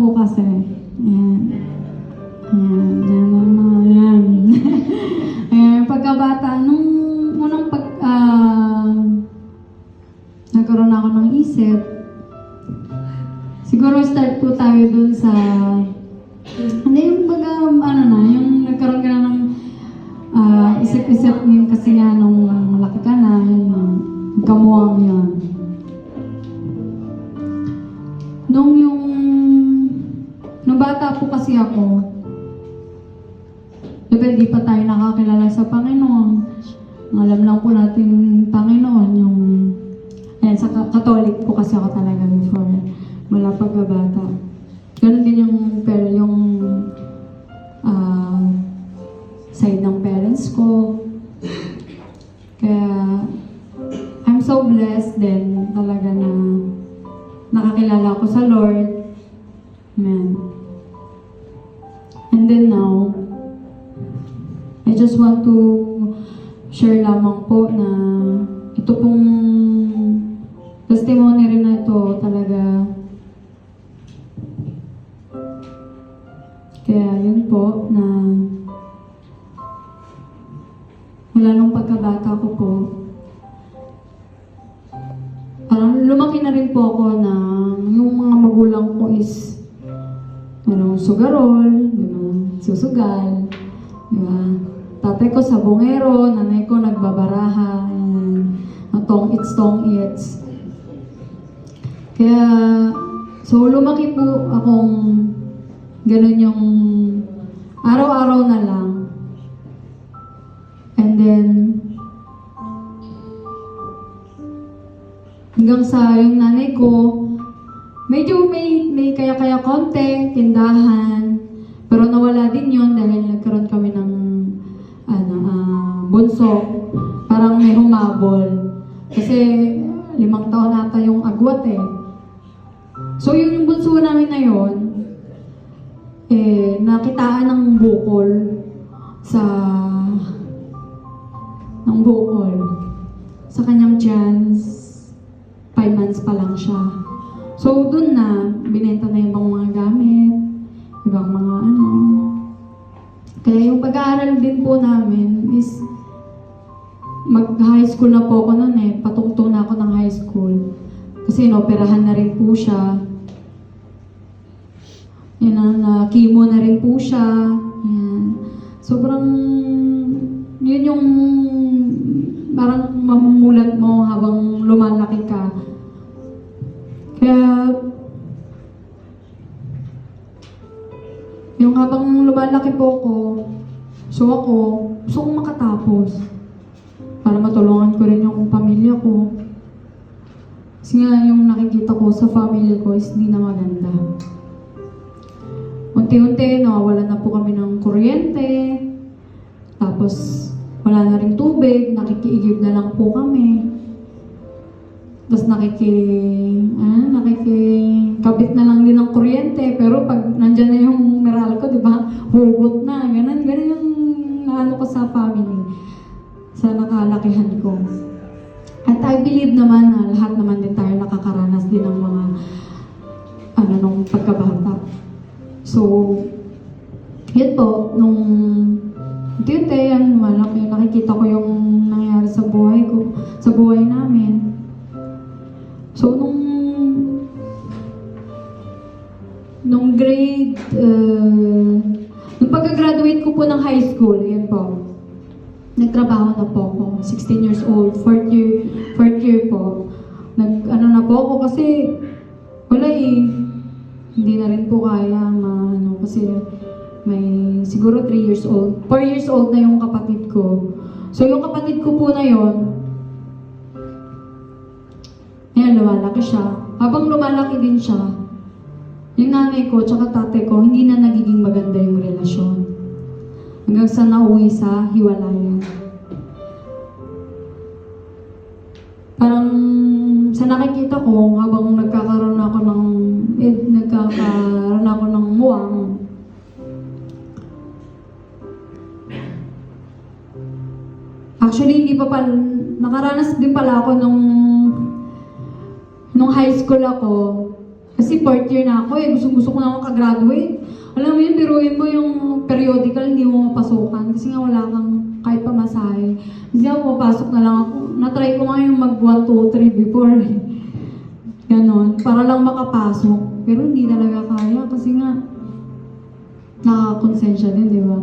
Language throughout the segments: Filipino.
po kasi. Ayan. Ayan. Ayan, pagkabata, nung unang nagkaroon ako ng isip, siguro start po tayo dun sa, hindi yung yung nagkaroon ka na ng isip-isip yun kasi nga nung malaki ka na, yun, kamuwang yun. Nung bata po kasi ako, diba di pa tayo nakakilala sa Panginoon. Alam lang po natin Panginoon, ayan, sa Catholic po kasi ako talaga before, mula pagkabata. Ganun din yung side ng parents ko. Kaya, I'm so blessed din talaga na nakakilala ko sa Lord. Amen. And then now, I just want to share lamang po na ito pong testimony rin na ito talaga. Kaya yun po na mula nung pagkabata ko po, parang lumaki na rin po ako na yung mga magulang ko is sugarol, susugal, diba? Tatay ko sabongero, nanay ko nagbabaraha, tong-its. Kaya, so lumaki po akong ganun yung araw-araw na lang. And then, hanggang sa yung nanay ko, medyo may kaya-kaya konti, tindahan, pero nawala din yun dahil nagkaroon kami ng bunso. Parang may humabol. Kasi 5 taon ata yung agwat eh. So yung bunso namin na yun, nakitaan ng bukol sa kanyang tiyan. 5 months pa lang siya. So dun na, binenta na yung mga gamit, ibang mga Kaya yung pag-aaral din po namin is mag-high school na po ako noon eh. Patungtong na ako ng high school. Kasi inoperahan na rin po siya. Chemo na rin po siya. Yan. Sobrang, yun yung parang mamumulat mo habang lumalaki ka. Kaya, yung habang lumalaki po ako, gusto kong makatapos. Para matulungan ko rin yung pamilya ko. Kasi nga yung nakikita ko sa family ko is hindi na maganda. Unti-unti, nawawalan na po kami ng kuryente. Tapos, wala na rin tubig. Nakikiigib na lang po kami. Tapos nakikikabit na lang din ng kuryente. Pero pag nandyan na yung Meralco, di ba? Hugot na. Ganun yung naano ko sa family. Sa nakalakihan ko. At I believe naman na lahat naman din tayo nakakaranas din ng mga nung pagkabata. So, yun po, nung unti-unti, nakikita ko yung nangyari sa buhay ko, sa buhay namin. So, nung grade, nung pagka-graduate ko po ng high school, yun po, nagtrabaho na po ako, 16 years old, fourth year po. Na po ako kasi wala hindi na rin po kaya kasi may siguro 3 years old, 4 years old na yung kapatid ko. So yung kapatid ko po na yon, lumalaki siya. Habang lumalaki din siya, yung nanay ko tsaka tatay ko, hindi na nagiging maganda yung relasyon. Hanggang sa nauwi sa hiwalayan. Parang sa nakikita ko, habang nagkakaroon ako ng muwang, actually, hindi pa pala, nakaranas din pala ako nung high school ako, Kasi fourth year na ako eh, gusto ko na ako ka-graduate. Alam mo yun, biruin mo yung periodical, hindi mo mapasukan. Kasi nga wala kang kahit pamasahe. Kasi ako, papasok na lang ako. Na-try ko nga yung mag 1, 2, 3 before eh. Ganon, para lang makapasok. Pero hindi talaga kaya kasi nga nakakonsensya din, di ba?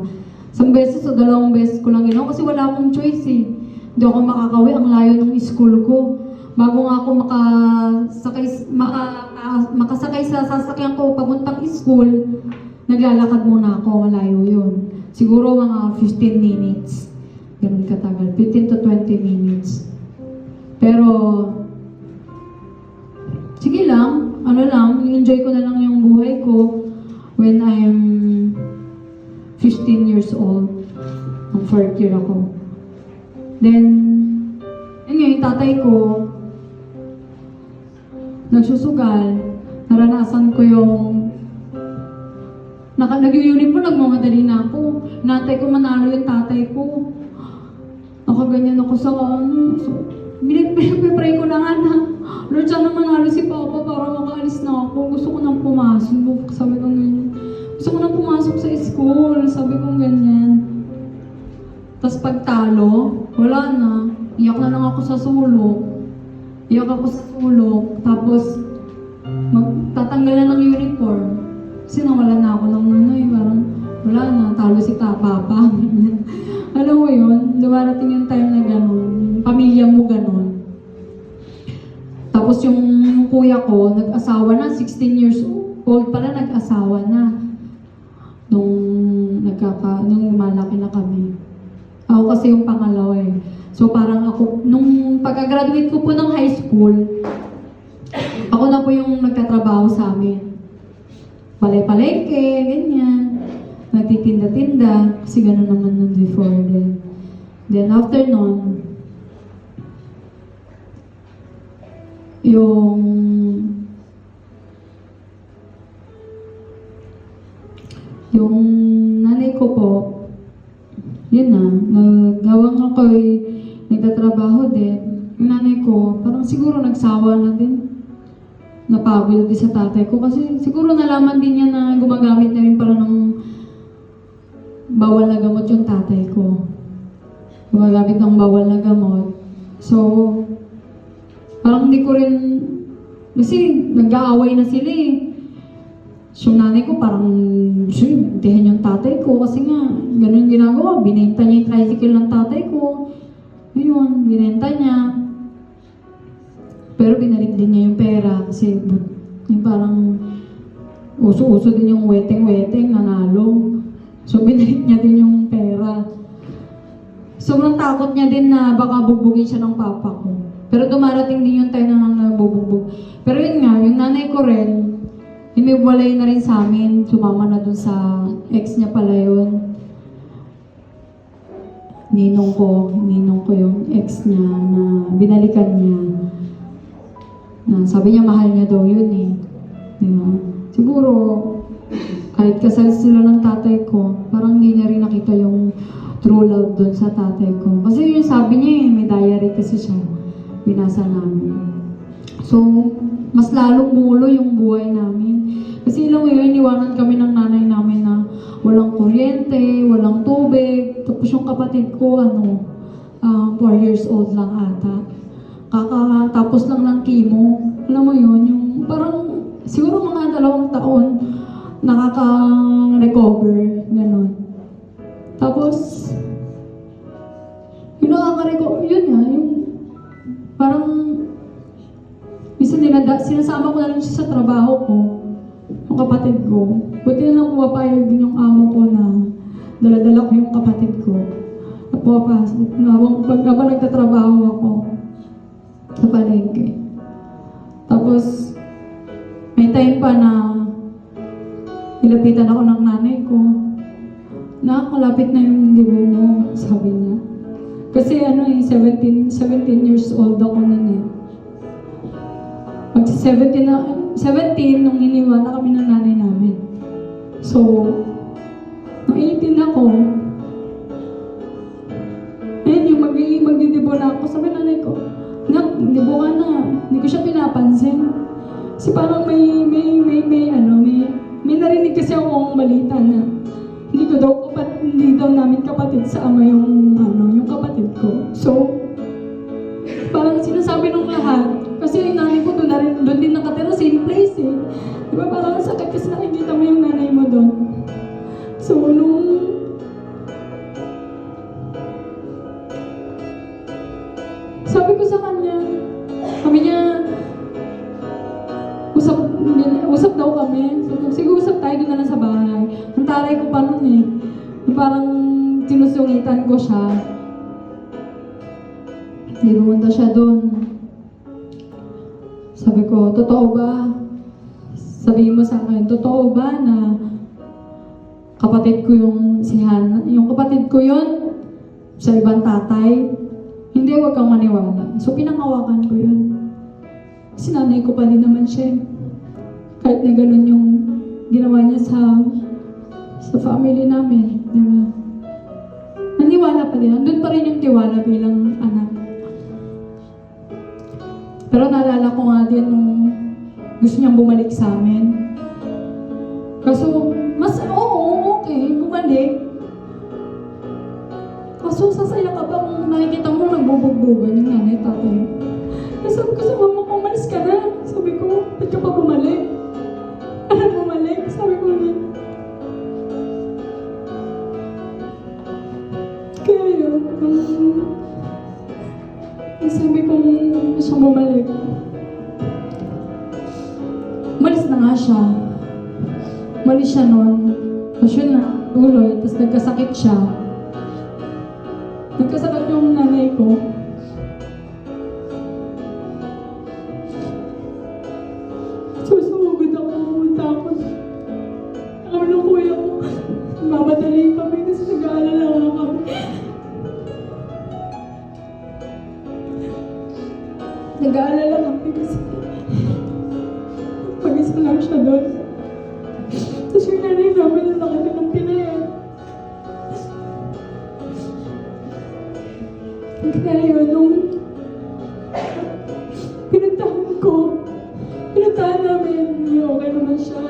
Isang beses o 2 beses ko lang ginawa kasi wala akong choice eh. Hindi ako makakawi, ang layo ng school ko. Bago nga ako makasakay sa sasakyan ko papuntang school, naglalakad muna ako, malayo yun. Siguro mga 15 minutes. Ganun katagal, 15 to 20 minutes. Pero, sige lang, enjoy ko na lang yung buhay ko when I'm 15 years old. Ang 4th year ako. Then, yun nga, yung tatay ko, nagsusugal, naranasan ko yung nag-uniform, nagmamadali na ako. Natay ko manalo yung tatay ko. Nakaganyan ako sa so, pinipray ko na nga na, Lord, sana manalo si Papa para makaalis na ako. Gusto ko nang pumasok. Sabi ko ganyan. Gusto ko nang pumasok sa school. Sabi ko ganyan. Tapos pagtalo, wala na. Iyak na lang ako sa sulok. Tapos, tatanggal na ng uniform. Kasi nawala na ako ng parang, wala na, talo si Papa. Alam mo yun, dumarating yung time na gano'n, pamilya mo gano'n. Tapos yung kuya ko, nag-asawa na, 16 years old pala, nag-asawa na. Nung malaki na kami. Ako kasi yung pangalawa eh. So parang ako, nung pagka-graduate ko po ng high school, ako na po yung nagtatrabaho sa amin. Palay-palengke, ganyan. Nagtitinda-tinda, kasi gano'n naman nun before then. Then after nun, yung nanay ko po, yun na, nagawang ako'y nagtatrabaho din. Yung nanay ko, parang siguro nagsawa na din. Napagod din sa tatay ko kasi siguro nalaman din niya na gumagamit na rin pala ng bawal na gamot yung tatay ko. Gumagamit ng bawal na gamot. So, parang hindi ko rin, kasi nag-aaway na sila eh. So, yung nanay ko parang, hintihin yung tatay ko kasi nga, ganun ginagawa. Binenta niya yung tricycle ng tatay ko. Ayun, binenta niya. Pero binalik din niya yung pera kasi yung parang uso-uso din yung weteng-weteng, nanalo. So, binalik niya din yung pera. Sobrang takot niya din na baka bugbugin siya ng papa ko. Pero dumarating din yung time na nabubugbog. Pero yun nga, yung nanay ko rin, himiwalay na rin sa amin. Sumama na dun sa ex niya pala yun. Ninong ko yung ex niya na binalikan niya. Na sabi niya mahal niya daw yun eh. Diba? Siguro, kahit kasal sila ng tatay ko, parang hindi niya rin nakita yung true love doon sa tatay ko. Kasi yung sabi niya eh, may diary kasi siya. Binasa namin. So, mas lalong mulo yung buhay namin. Kasi ilang yun, iniwanan kami ng nanay namin na walang kuryente, walang tubig. Tapos yung kapatid ko, 4 years old lang ata. Kakatapos lang ng chemo. Alam mo yun, yung parang siguro mga 2 taon nakaka-recover, gano'n. Tapos, yung nakaka-recover, yun nga, yung parang minsan sinasama ko na lang siya sa trabaho ko, yung kapatid ko. Buti na lang pumapayag din yung amo ko na dala-dala ko yung kapatid ko. Napapasok. Habang nagtatrabaho ako sa palengke. Tapos, may time pa na nilapitan ako ng nanay ko. Nakakalapit na yung dibo mo, sabi niya. Kasi 17 years old ako nun eh. Mag-17 nung iniwan na kami ng nanay namin. So, nung 18 ako, ayun yung magdidibo na ako. Sabi nanay ko, dibo ka na. Hindi ko siya pinapansin. Kasi parang may narinig kasi akong balita na hindi daw namin kapatid sa ama yung kapatid ko. So, parang sinasabi nung lahat, kasi yung nanay ko doon din nakatira, same place eh. Di ba parang sakit kasi nakikita mo yung nanay mo doon. So, sabi ko sa kanya, sabi niya, usap daw kami. So, sige, usap tayo doon na lang sa bahay. Ang taray ko pa nun eh. Parang sinusungitan ko siya. Hindi pumunta siya doon. Sabi ko, totoo ba? Sabihin mo sa akin, totoo ba na kapatid ko yung si Hannah? Yung kapatid ko yun sa ibang tatay? Hindi, huwag kang maniwala. So, pinangawakan ko yun. Kasi nanay ko pa din naman siya. Kahit na ganun yung ginawa niya sa family namin. Diba? Naniwala pa din. Andun pa rin yung tiwala bilang anak. Pero naalala ko nga din nung gusto niyang bumalik sa amin. Kaso, okay, bumalik. Kaso, sasaya ka ba kung nakikita mo nagbubugbugan yung nanay tatay? Kasi sabi ko sa mama ko, umalis ka na. Sabi ko, ba't ka pa bumalik? Ano bumalik? Sabi ko na. Kaya yun, sabi ko siyang bumalik. Umalis na nga siya. Umalis siya noon. Tapos yun na, tuloy. Tapos nagkasakit siya. Nagkasakit yung nanay ko. Susugod ako. Tapos, ano kuya ko. Mamadali kami kasi nag-aalala nga kami. Nag-aalala kami kasi pag-isa lang siya doon. Tapos yung nanay namin na nakita ng pinayan. Kaya yun, nung pinuntahan namin, okay naman siya.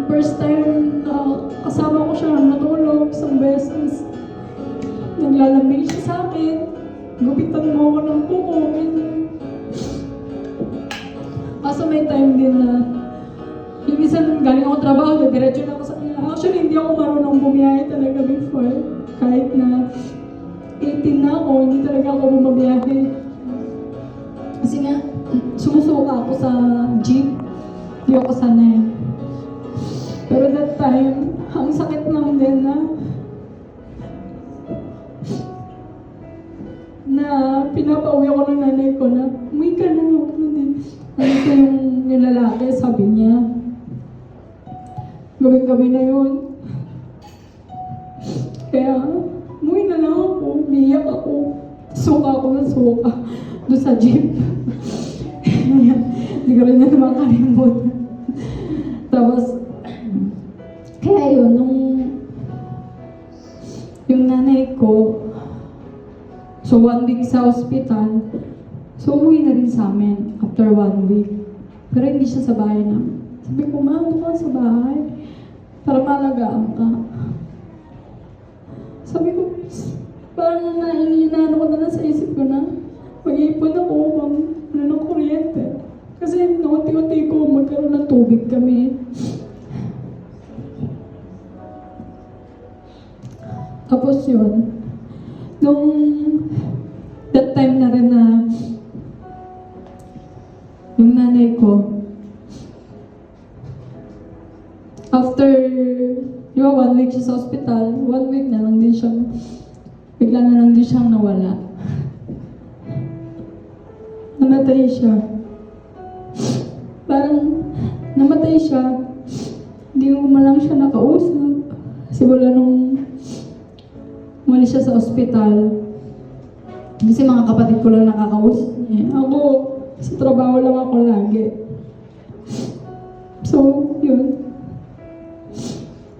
First time na kasama ko siya natulog isang beses. Naglalambing siya sa akin. Gupitan mo ako ng buko. Kaso may time din na yung isa nung galing ako trabaho, diretso na ako sa kanila. Actually, hindi ako marunong bumiyahe talaga before. Kahit na 18 na ako, hindi talaga ako bumabiyahe. Kasi nga, sumusuka ako sa jeep. Hindi ako sanay. Pero that time, ang sakit lang din na pinapauwi ako ng nanay ko na umuwi ka na, huwag na din. Nandito yung lalaki, sabi niya. Gawin-gabi na yun. Kaya, umuwi na lang ako, umiyak ako. Suka ako ng suka doon sa jeep. Hindi ko rin na makalimutan. Tapos, kaya yun, yung nanay ko, so 1 week sa ospital, so umuwi na rin sa amin after 1 week. Pero hindi siya sa bahay namin. Sabi ko, ma, ano ka sa bahay? Para malagaan ka. Sabi ko, parang inaano ko na lang sa isip ko na mag-iipon ako ng kuryente. Kasi nakunti-unti ko magkaroon ng tubig kami. Tapos yun, nung that time na rin na yung nanay ko, after, di ba 1 week siya sa hospital, 1 week na lang din siyang, bigla na lang din siyang nawala. Namatay siya. Parang namatay siya, hindi mo lang siya nakausap. Kasi wala nung umalis siya sa ospital. Kasi mga kapatid ko lang nakakausap niya. Ako, sa trabaho lang ako lagi. So, yun.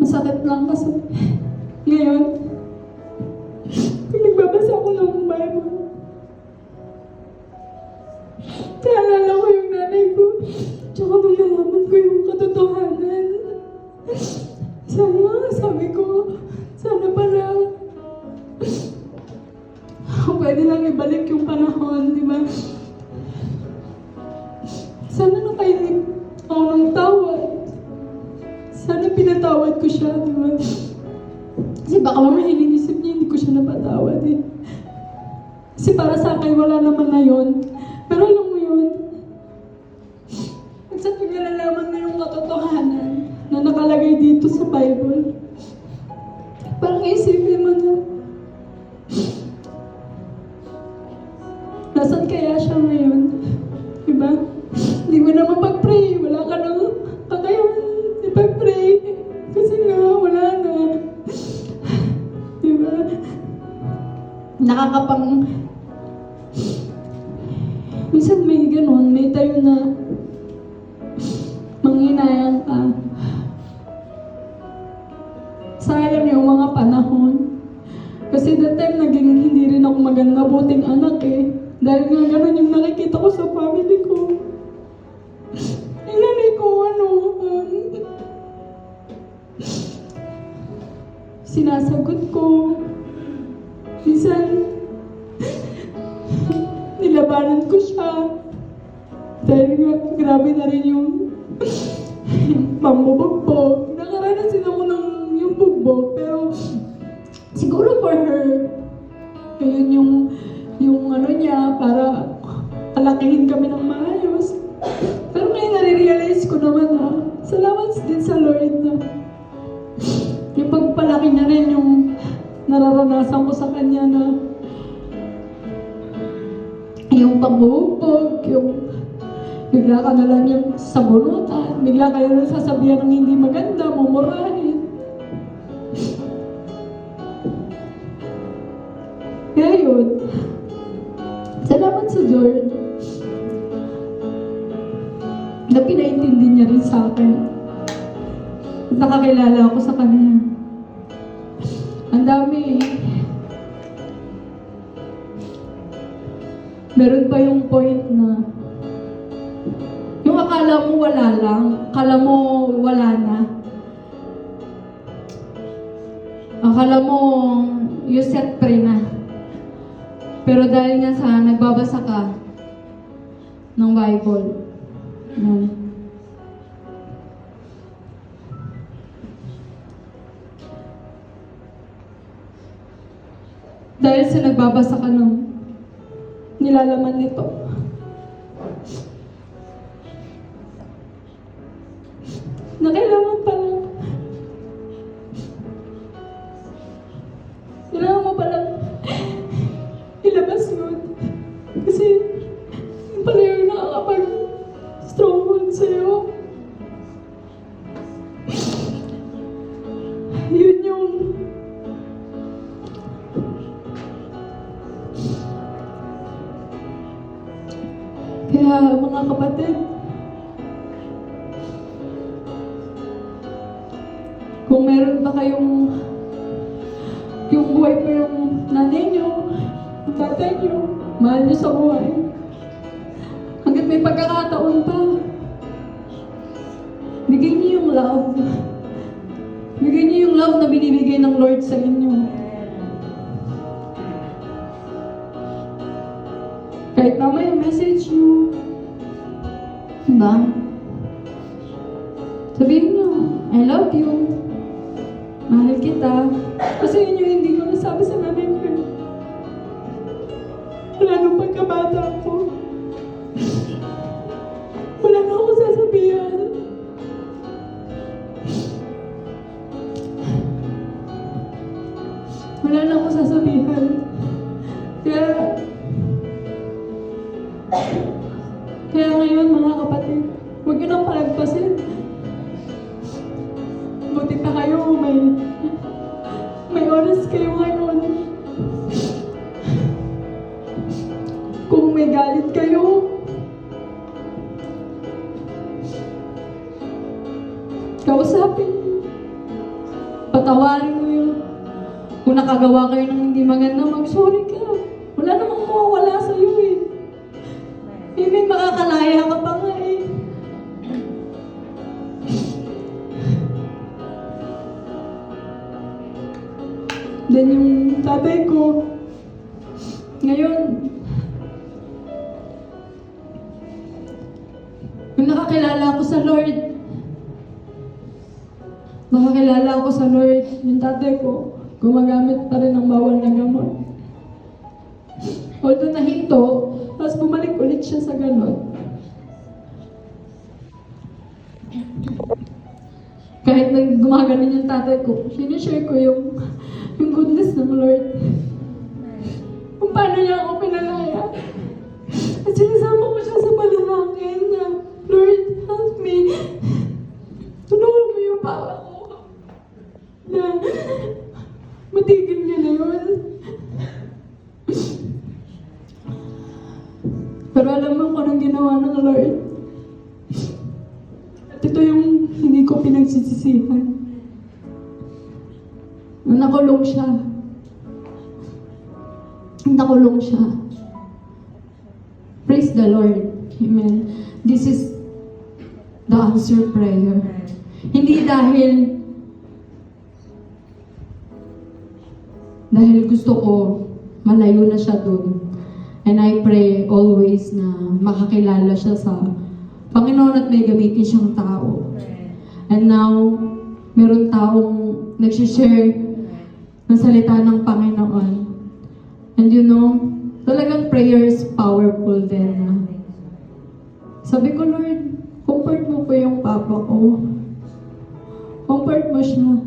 Masakit lang kasi ngayon, pag nagbabasa ako ng Bible, katotohanan. Sabi ko, sana pala pwede lang ibalik yung panahon, di ba? Sana nakainip ako ng tawad. Sana pinatawad ko siya, di ba? Kasi baka mamaya iniisip niya, hindi ko siya napatawad eh. Kasi para sa akin, wala naman na yun. Pero alam mo yun, at sa nalalaman na yung katotohanan na nakalagay dito sa Bible, parang isipin mo na, nasan kaya siya ngayon? Diba? Hindi mo naman pag-pray, wala ka nang kakayahan ipag-pray. Kasi nga, wala na. Diba? Nakakapang... Minsan may ganun, may tayo na manghinayang ka. Sayang yung mga panahon. Kasi that time naging hindi rin ako maganda buting anak eh. Dahil nga ganun yung nakikita ko sa family ko. Ilanay ko sinasagot ko. Minsan, nilabanan ko siya. Dahil nga, grabe na rin yung pambubugbog. Nakaranas din ako ng yung bugbog, pero siguro for her, yun yung ano niya, para palakihin kami ng maayos. Pero ngayon nare-realize ko naman salamat din sa Lord na yung pagpalaki niya rin yung nararanasan ko sa kanya na yung pambubugbog, yung bigla ka na lang yung sabunutan, bigla kayo na sasabihan ng hindi maganda, mumurahin. Kaya yun, salamat sa Lord na pinaintindi niya rin sa akin at nakakilala ako sa kanya. Ang dami eh. Meron pa yung point na yung akala mo wala lang, akala mo wala na. Akala mo you set free na. Pero dahil nga sa nagbabasa ka ng Bible, yan. Dahil sa nagbabasa ka ng nilalaman nito, na kailangan mo palang ilabas yun. Kasi yun pala yung nakakapag-stronghold sa'yo. Yun yung kaya mga kapatid, kung meron ba kayong yung buhay pa yung nanay nyo, yung tatay nyo, mahal nyo sa buhay. Hanggat may pagkakataon pa, bigay niyo yung love. Bigay niyo yung love na binibigay ng Lord sa inyo. Kahit mamaya message nyo, diba? Sabihin nyo, I love you. Mahal kita. Kasi yun yung hindi ko nasabi sa nanay ko. Wala nung pagkabata ko. Wala na ako sasabihan. Wala na ako sasabihan. Kaya ngayon mga kapatid, huwag nyo nang palagpasin. Buti pa kayo, may oras kayo ngayon. Kung may galit kayo, kausapin. Patawarin mo yun. Kung nakagawa kayo ng hindi maganda, mag-sorry ka. Wala namang mawawala sa'yo eh. May makakalaya ka pa nga eh. Then yung tatay ko, ngayon, nung nakakilala ako sa Lord, yung tatay ko, gumagamit pa rin ng bawal na gamot. Although nahinto, tapos bumalik ulit siya sa ganon. Kahit gumaganon yung tatay ko, sinishare ko yung goodness ng Lord. Kung paano niya ako pinalaya. At sinasama ko siya sa panalangin na, Lord, help me. Tulungan mo yung papa ko. Na matigil niya na yun. Pero alam mo kung anong ginawa ng Lord. At ito yung hindi ko pinagsisisihan. Nakulong siya. Praise the Lord. Amen. This is the answered prayer. Hindi dahil gusto ko malayo na siya dun. And I pray always na makakilala siya sa Panginoon at may gamitin siyang tao. And now, meron taong nagsishare ng salita ng Panginoon. And you know, talagang prayer is powerful din. Sabi ko, Lord, comfort mo po yung papa ko. Comfort mo siya.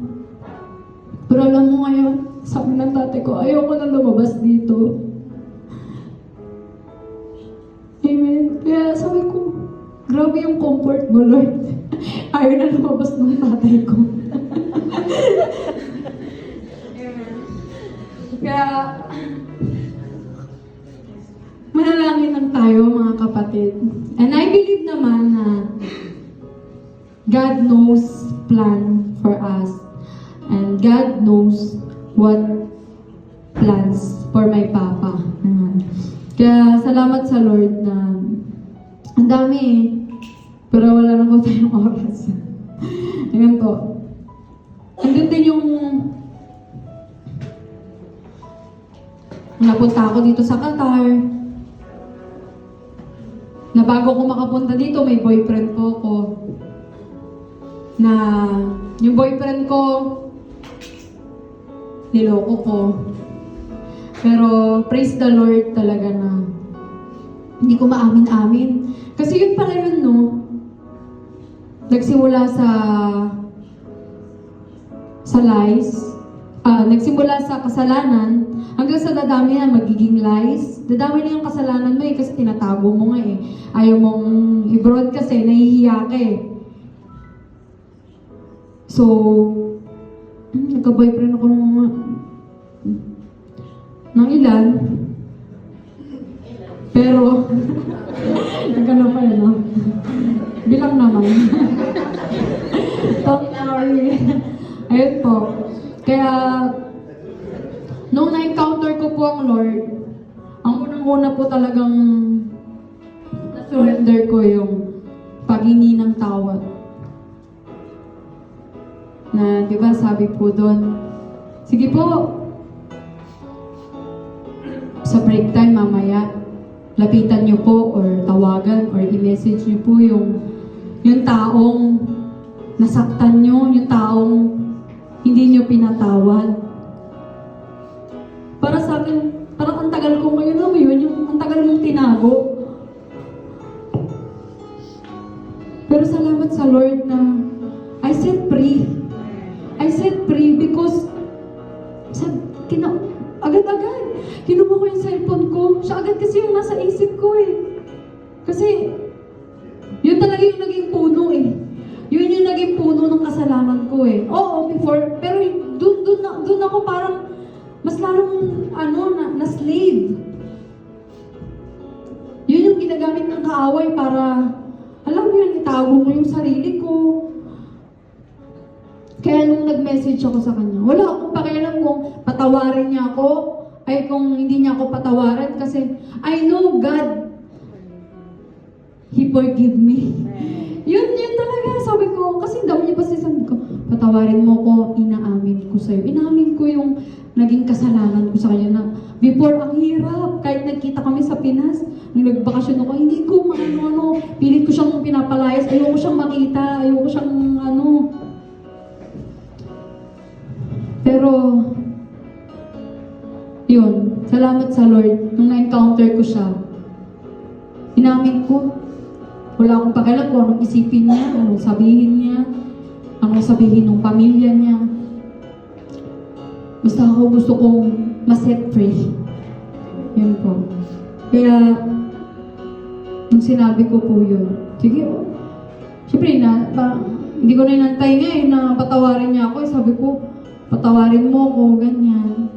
Pero alam mo ngayon, sabi ng tatay ko, ayoko na lumabas dito. Amen. Kaya sabi ko, grabe yung comfort mo, Lord. Ayaw na lumabas ng tatay ko. Kaya, manalangin lang tayo, mga kapatid. And I believe naman na God knows plan for us. And God knows what plans for my papa. Kaya salamat sa Lord na ang dami pero wala na po tayong oras. Ayan po. Andun din yung napunta ako dito sa Qatar na bago ko makapunta dito may boyfriend po ko na yung boyfriend ko niloko ko. Pero praise the Lord talaga na hindi ko maamin-amin. Kasi yun pala yun, no? Nagsimula sa lies, nagsimula sa kasalanan, hanggang sa dadami na magiging lies. Dadami na yung kasalanan mo kasi tinatago mo nga Ayaw mong i-broad kasi, nahihiya ka So, nagka-boyfriend ako ng ilan. Pero, nagkano pa yun, bilang naman. Don't worry. Ayun po. Kaya, nung na-encounter ko po ang Lord, ang unang-una po talagang na-surrender ko yung paghingi ng tawad. Na, di ba, sabi po doon, sige po, sa break time mamaya, lapitan niyo po or tawagan or i-message niyo po yung taong nasaktan niyo, yung taong hindi niyo pinatawad. Para sa akin, parang ang tagal ko ngayon, alam mo yun, yung ang tagal mong tinago. Pero salamat sa Lord na I set free. I set free because agad-agad. Kinuha ko yung cellphone ko. Siya agad kasi yung nasa isip ko Kasi, yun talaga yung naging puno Yun yung naging puno ng kasalanan ko Oo, before, pero dun ako parang mas lalong, na slave. Yun yung ginagamit ng kaaway para, alam mo yun, itago mo yung sarili ko. Kaya nung nag-message ako sa kanya, wala akong pakialam kung patawarin niya ako, ay kung hindi niya ako patawarin kasi I know God, He forgive me. Yun talaga, sabi ko, kasi daw niya pa sabi ko, patawarin mo ko, inaamin ko sa'yo. Inaamin ko yung naging kasalanan ko sa kanya na before ang hirap, kahit nagkita kami sa Pinas, nung nagbakasyon ako, hindi ko maano, pilit ko siyang pinapalayas, ayoko siyang makita, ayoko siyang ano. Pero, yun, salamat sa Lord, nung na-encounter ko siya, inamin ko, wala akong pakialam kung anong isipin niya, anong sabihin niya, anong sabihin ng pamilya niya. Basta ako gusto kong ma-set free. Yun po. Kaya, nung sinabi ko po yun, sige, syempre hindi ko na inantay nga na patawarin niya ako. Sabi ko, patawarin mo ako, ganyan.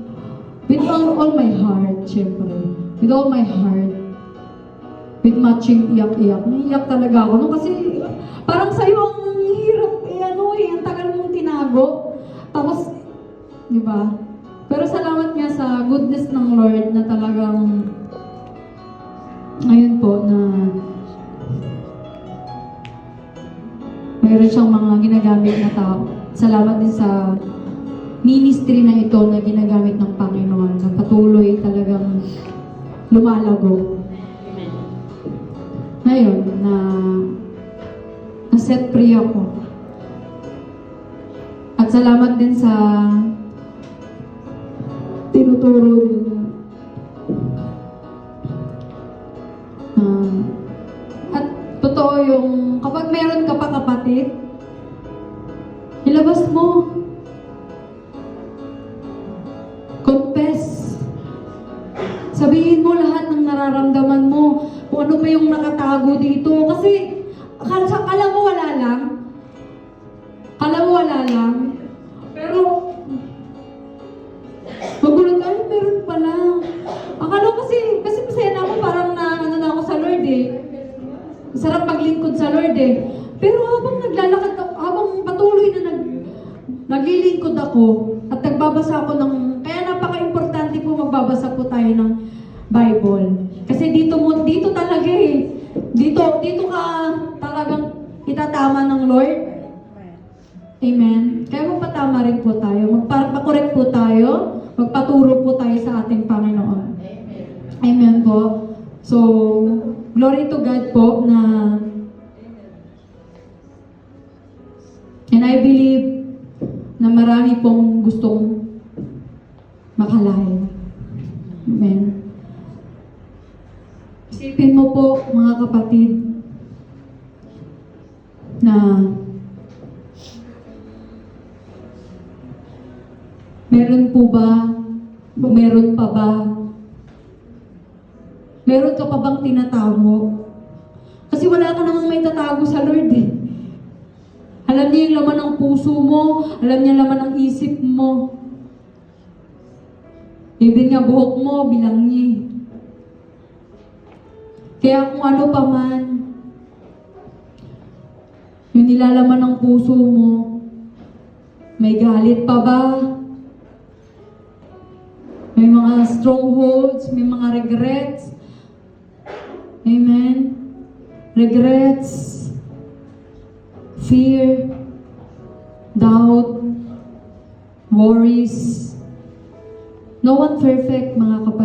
With all my heart, syempre. With all my heart. With matching iyak-iyak. Naiyak talaga ako. No? Kasi parang sa'yo ang hirap, ang tagal mong tinago. Tapos, di ba? Pero salamat nga sa goodness ng Lord na talagang ngayon po na mayroon siyang mga ginagamit na tao. Salamat din sa ministry na ito na ginagamit ng Panginoon na patuloy talagang lumalago. Ngayon, na-set free ako. At salamat din sa tinuturo nila. At totoo yung, kapag meron ka pa kapatid, ilabas mo. Confess. Sabihin mo lahat ng nararamdaman mo. Kung ano pa yung nakatago dito. Kasi, kala mo wala lang. Kala mo wala lang. Pero, magulat, ay, meron pala. Akala ko kasi masaya na ako, parang na ako sa Lord eh. Sarap maglingkod sa Lord eh. Pero habang naglalakad ako, habang patuloy na naglilingkod ako, at nagbabasa ako kaya napaka-importante po magbabasa po tayo ng Bible. Kasi dito talaga eh. Dito ka talagang itatama ng Lord. Amen. Kaya magpatama rin po tayo. Magpakorek po tayo. Magpaturo po tayo sa ating Panginoon. Amen po. So, glory to God po na and I believe na marami pong gustong makalain. Amen. Isipin mo po, mga kapatid, na meron po ba, meron pa ba, meron ka pa bang tinatago? Kasi wala ka namang may tatago sa Lord eh. Alam niya yung laman ng puso mo, alam niya yung laman ng isip mo. Even nga buhok mo, bilang niya. Kaya kung ano pa man, yung nilalaman ng puso mo, may galit pa ba? May mga strongholds, may mga regrets. Amen? Regrets, fear, doubt, worries. No one perfect, mga kapatid.